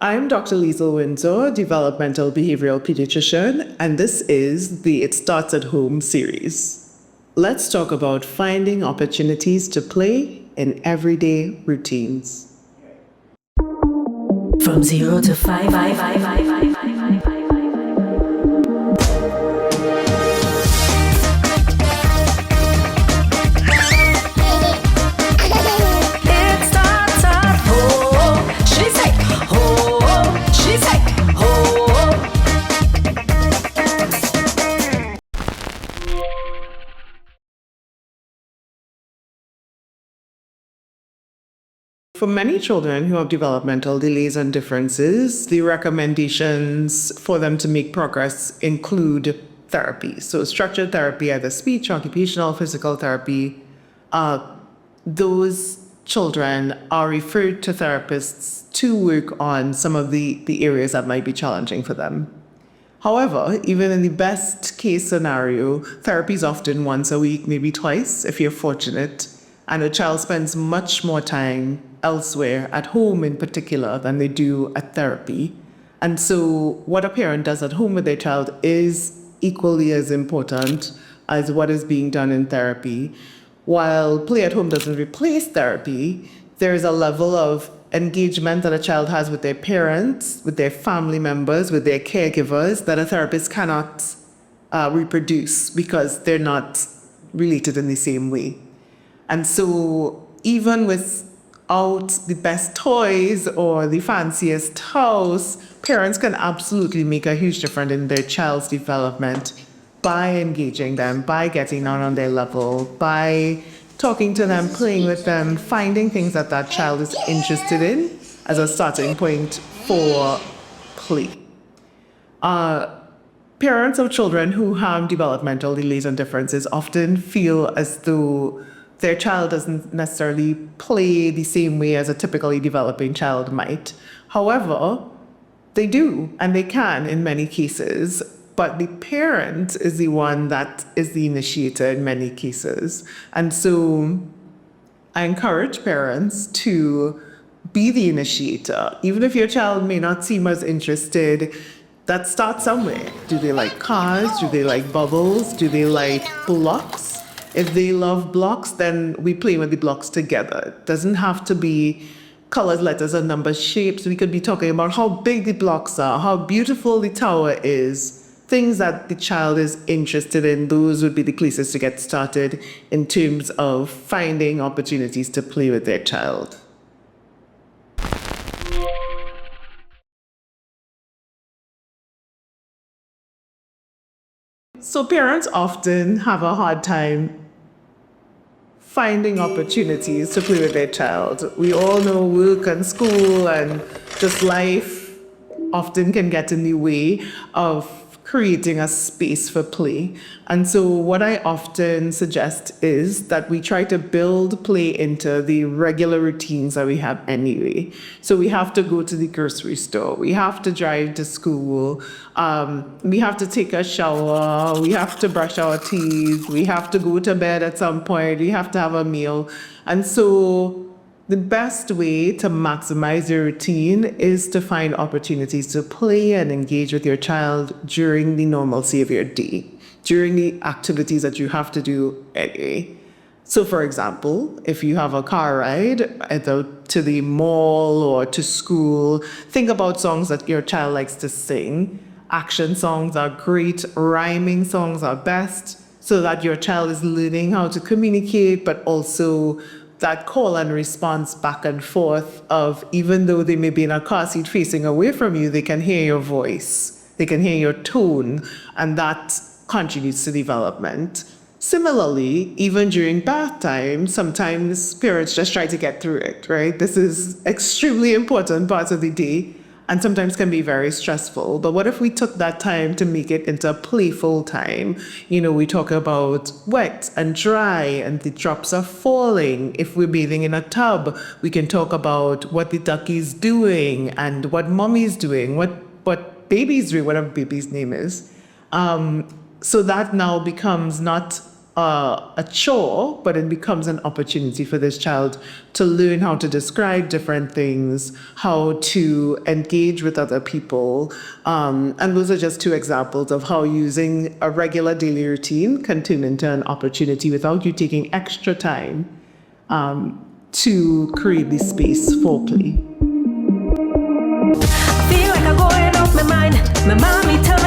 I'm Dr. Liesl Windsor, developmental behavioral pediatrician, and this is the It Starts at Home series. Let's talk about finding opportunities to play in everyday routines. From 0 to 5. It starts at home. She say home. She say home. For many children who have developmental delays and differences, the recommendations for them to make progress include therapy. So, structured therapy, either speech, occupational, physical therapy. Those children are referred to therapists to work on some of the areas that might be challenging for them. However, even in the best case scenario, therapy is often once a week, maybe twice, if you're fortunate, and a child spends much more time elsewhere, at home in particular, than they do at therapy. And so, what a parent does at home with their child is equally as important as what is being done in therapy. While play at home doesn't replace therapy, there is a level of engagement that a child has with their parents, with their family members, with their caregivers that a therapist cannot reproduce because they're not related in the same way. And so, even without the best toys or the fanciest house, parents can absolutely make a huge difference in their child's development by engaging them, by getting on their level, by talking to them, playing with them, finding things that that child is interested in as a starting point for play. Parents of children who have developmental delays and differences often feel as though their child doesn't necessarily play the same way as a typically developing child might. However, they do, and they can in many cases, but the parent is the one that is the initiator in many cases. And so I encourage parents to be the initiator. Even if your child may not seem as interested, that starts somewhere. Do they like cars? Do they like bubbles? Do they like blocks? If they love blocks, then we play with the blocks together. It doesn't have to be colors, letters, and numbers, shapes. We could be talking about how big the blocks are, how beautiful the tower is, things that the child is interested in. Those would be the places to get started in terms of finding opportunities to play with their child. So parents often have a hard time finding opportunities to play with their child. We all know work and school and just life often can get in the way of creating a space for play. And so what I often suggest is that we try to build play into the regular routines that we have anyway. So we have to go to the grocery store, we have to drive to school, we have to take a shower, we have to brush our teeth, we have to go to bed at some point, we have to have a meal. And so the best way to maximize your routine is to find opportunities to play and engage with your child during the normalcy of your day, during the activities that you have to do anyway. So, for example, if you have a car ride either to the mall or to school, think about songs that your child likes to sing. Action songs are great, rhyming songs are best, so that your child is learning how to communicate, but also that call and response back and forth of, even though they may be in a car seat facing away from you, they can hear your voice, they can hear your tone, and that contributes to development. Similarly, even during bath time, sometimes parents just try to get through it, right? This is extremely important part of the day and sometimes can be very stressful. But what if we took that time to make it into a playful time? You know, we talk about wet and dry and the drops are falling. If we're bathing in a tub, we can talk about what the duckie's doing and what mommy's doing, what baby's doing, whatever baby's name is. So that now becomes not a chore, but it becomes an opportunity for this child to learn how to describe different things, how to engage with other people. And those are just two examples of how using a regular daily routine can turn into an opportunity without you taking extra time to create the space for play. Feel like I'm going off my mind. My mommy told